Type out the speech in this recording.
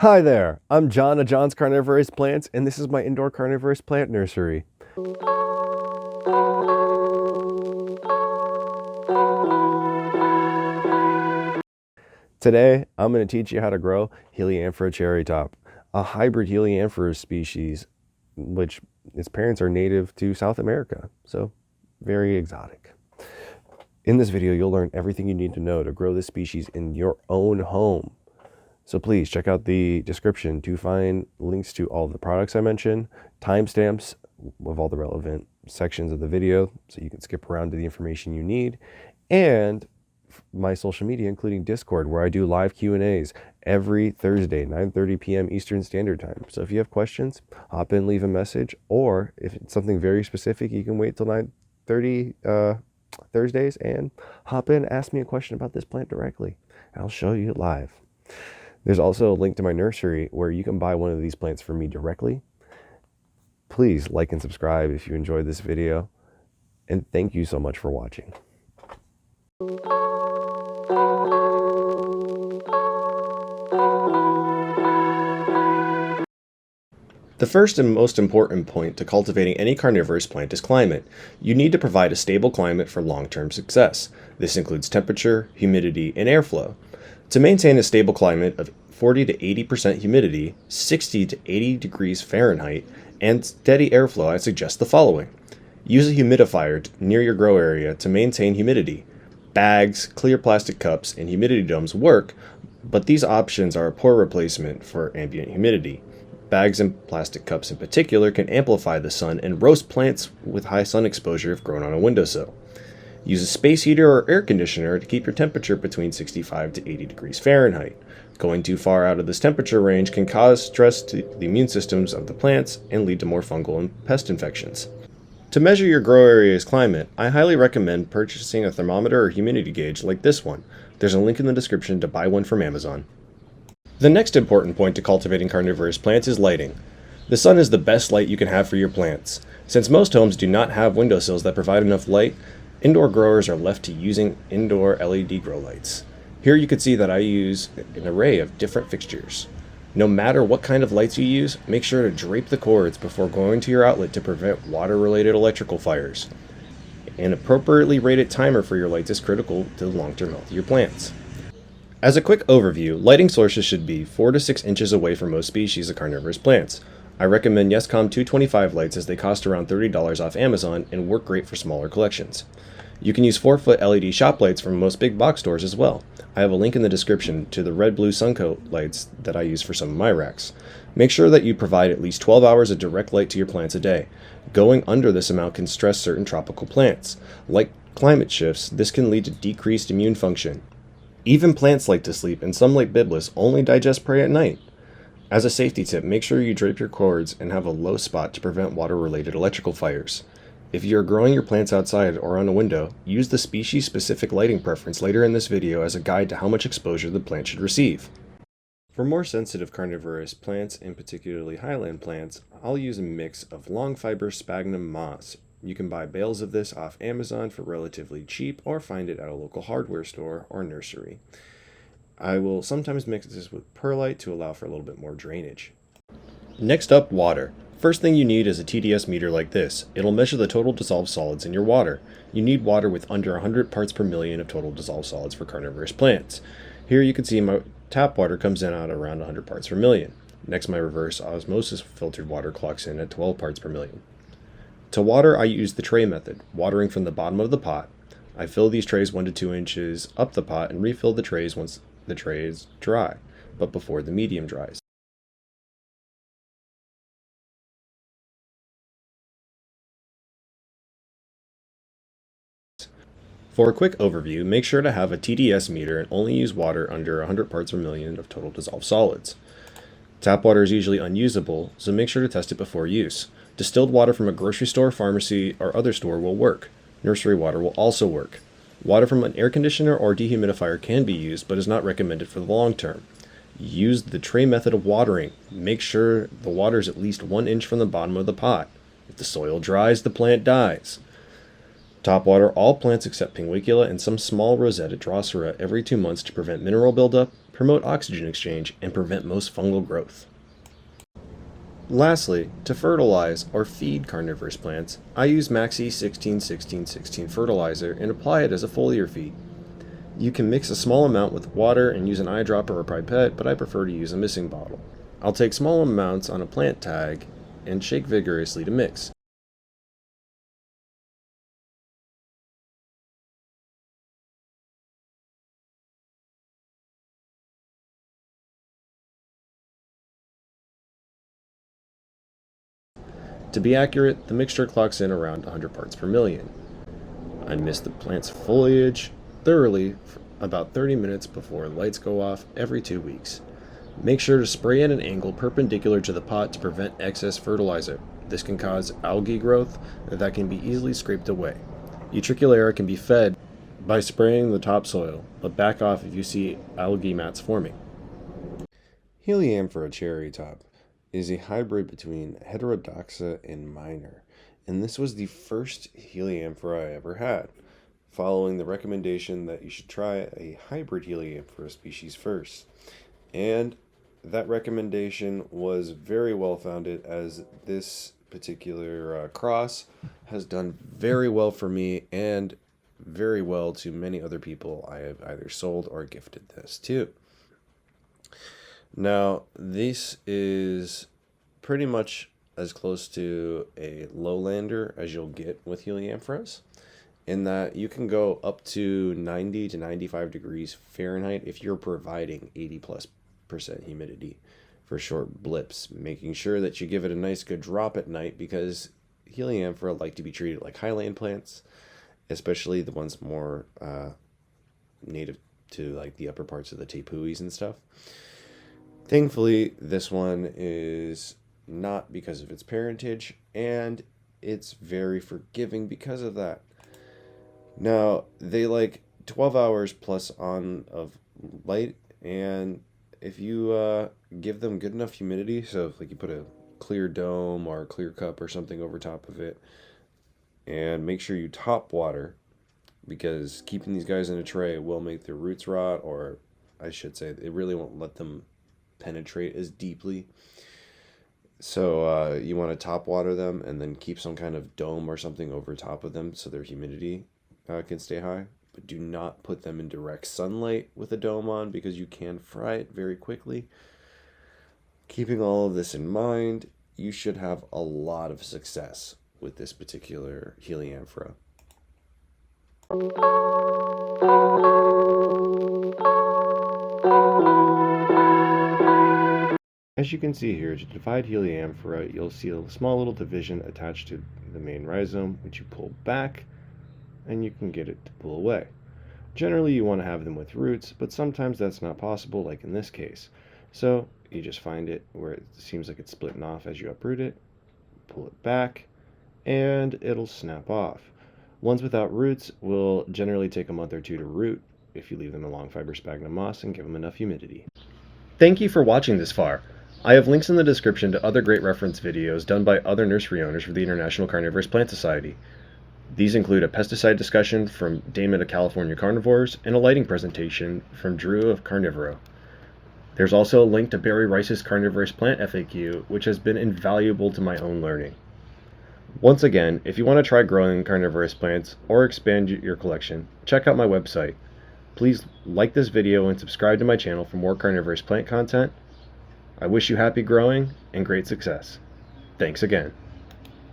Hi there, I'm John of John's Carnivorous Plants, and this is my indoor carnivorous plant nursery. Today, I'm going to teach you how to grow Heliamphora cherry top, a hybrid Heliamphora species, which its parents are native to South America, so very exotic. In this video, you'll learn everything you need to know to grow this species in your own home. So please check out the description to find links to all of the products I mentioned, timestamps of all the relevant sections of the video so you can skip around to the information you need, and my social media, including Discord, where I do live Q&As every Thursday, 9:30 p.m. Eastern Standard Time. So if you have questions, hop in, leave a message, or if it's something very specific, you can wait till 9:30 Thursdays and hop in, ask me a question about this plant directly, and I'll show you it live. There's also a link to my nursery where you can buy one of these plants from me directly. Please like and subscribe if you enjoyed this video, and thank you so much for watching. The first and most important point to cultivating any carnivorous plant is climate. You need to provide a stable climate for long-term success. This includes temperature, humidity, and airflow. To maintain a stable climate of 40 to 80% humidity, 60 to 80 degrees Fahrenheit, and steady airflow, I suggest the following. Use a humidifier near your grow area to maintain humidity. Bags, clear plastic cups, and humidity domes work, but these options are a poor replacement for ambient humidity. Bags and plastic cups in particular can amplify the sun and roast plants with high sun exposure if grown on a windowsill. Use a space heater or air conditioner to keep your temperature between 65 to 80 degrees Fahrenheit. Going too far out of this temperature range can cause stress to the immune systems of the plants and lead to more fungal and pest infections. To measure your grow area's climate, I highly recommend purchasing a thermometer or humidity gauge like this one. There's a link in the description to buy one from Amazon. The next important point to cultivating carnivorous plants is lighting. The sun is the best light you can have for your plants. Since most homes do not have windowsills that provide enough light, indoor growers are left to using indoor LED grow lights. Here you can see that I use an array of different fixtures. No matter what kind of lights you use, make sure to drape the cords before going to your outlet to prevent water-related electrical fires. An appropriately rated timer for your lights is critical to the long-term health of your plants. As a quick overview, lighting sources should be 4 to 6 inches away from most species of carnivorous plants. I recommend Yescom 225 lights as they cost around $30 off Amazon and work great for smaller collections. You can use 4-foot LED shop lights from most big box stores as well. I have a link in the description to the red-blue Suncoat lights that I use for some of my racks. Make sure that you provide at least 12 hours of direct light to your plants a day. Going under this amount can stress certain tropical plants. Like climate shifts, this can lead to decreased immune function. Even plants like to sleep, and some like Biblis only digest prey at night. As a safety tip, make sure you drape your cords and have a low spot to prevent water-related electrical fires. If you're growing your plants outside or on a window, use the species-specific lighting preference later in this video as a guide to how much exposure the plant should receive. For more sensitive carnivorous plants, and particularly highland plants, I'll use a mix of long fiber sphagnum moss. You can buy bales of this off Amazon for relatively cheap or find it at a local hardware store or nursery. I will sometimes mix this with perlite to allow for a little bit more drainage. Next up, water. First thing you need is a TDS meter like this. It'll measure the total dissolved solids in your water. You need water with under 100 parts per million of total dissolved solids for carnivorous plants. Here you can see my tap water comes in at around 100 parts per million. Next, my reverse osmosis filtered water clocks in at 12 parts per million. To water, I use the tray method, watering from the bottom of the pot. I fill these trays 1 to 2 inches up the pot and refill the trays once the tray is dry, but before the medium dries. For a quick overview, make sure to have a TDS meter and only use water under 100 parts per million of total dissolved solids. Tap water is usually unusable, so make sure to test it before use. Distilled water from a grocery store, pharmacy, or other store will work. Nursery water will also work. Water from an air conditioner or dehumidifier can be used, but is not recommended for the long term. Use the tray method of watering. Make sure the water is at least 1 inch from the bottom of the pot. If the soil dries, the plant dies. Top water all plants except Pinguicula and some small Rosetta Drosera every 2 months to prevent mineral buildup, promote oxygen exchange, and prevent most fungal growth. Lastly, to fertilize or feed carnivorous plants, I use Maxi 16-16-16 fertilizer and apply it as a foliar feed. You can mix a small amount with water and use an eyedropper or pipette, but I prefer to use a mixing bottle. I'll take small amounts on a plant tag and shake vigorously to mix. To be accurate, the mixture clocks in around 100 parts per million. I mist the plant's foliage thoroughly for about 30 minutes before the lights go off every 2 weeks. Make sure to spray at an angle perpendicular to the pot to prevent excess fertilizer. This can cause algae growth that can be easily scraped away. Utriculata can be fed by spraying the topsoil, but back off if you see algae mats forming. Heliamphora cherry top is a hybrid between heterodoxa and minor, and this was the first Heliamphora I ever had, following the recommendation that you should try a hybrid Heliamphora species first. And that recommendation was very well founded, as this particular cross has done very well for me and very well to many other people I have either sold or gifted this to. Now, this is pretty much as close to a lowlander as you'll get with Heliamphoras, in that you can go up to 90 to 95 degrees Fahrenheit if you're providing 80+% humidity for short blips, making sure that you give it a nice good drop at night, because Heliamphora like to be treated like highland plants, especially the ones more native to like the upper parts of the tepuis and stuff. Thankfully, this one is not, because of its parentage, and it's very forgiving because of that. Now, they like 12 hours plus on of light, and if you give them good enough humidity, so if like you put a clear dome or a clear cup or something over top of it, and make sure you top water, because keeping these guys in a tray will make their roots rot, or I should say it really won't let them penetrate as deeply. So you want to top water them and then keep some kind of dome or something over top of them so their humidity can stay high. But do not put them in direct sunlight with a dome on, because you can fry it very quickly. Keeping all of this in mind, you should have a lot of success with this particular Heliamphora. As you can see here, to divide Heliamphora, you'll see a small little division attached to the main rhizome, which you pull back, and you can get it to pull away. Generally, you want to have them with roots, but sometimes that's not possible, like in this case. So you just find it where it seems like it's splitting off as you uproot it, pull it back, and it'll snap off. Ones without roots will generally take a month or two to root if you leave them in long fiber sphagnum moss and give them enough humidity. Thank you for watching this far. I have links in the description to other great reference videos done by other nursery owners for the International Carnivorous Plant Society. These include a pesticide discussion from Damon of California Carnivores and a lighting presentation from Drew of Carnivoro. There's also a link to Barry Rice's Carnivorous Plant FAQ, which has been invaluable to my own learning. Once again, if you want to try growing carnivorous plants or expand your collection, check out my website. Please like this video and subscribe to my channel for more carnivorous plant content. I wish you happy growing and great success. Thanks again.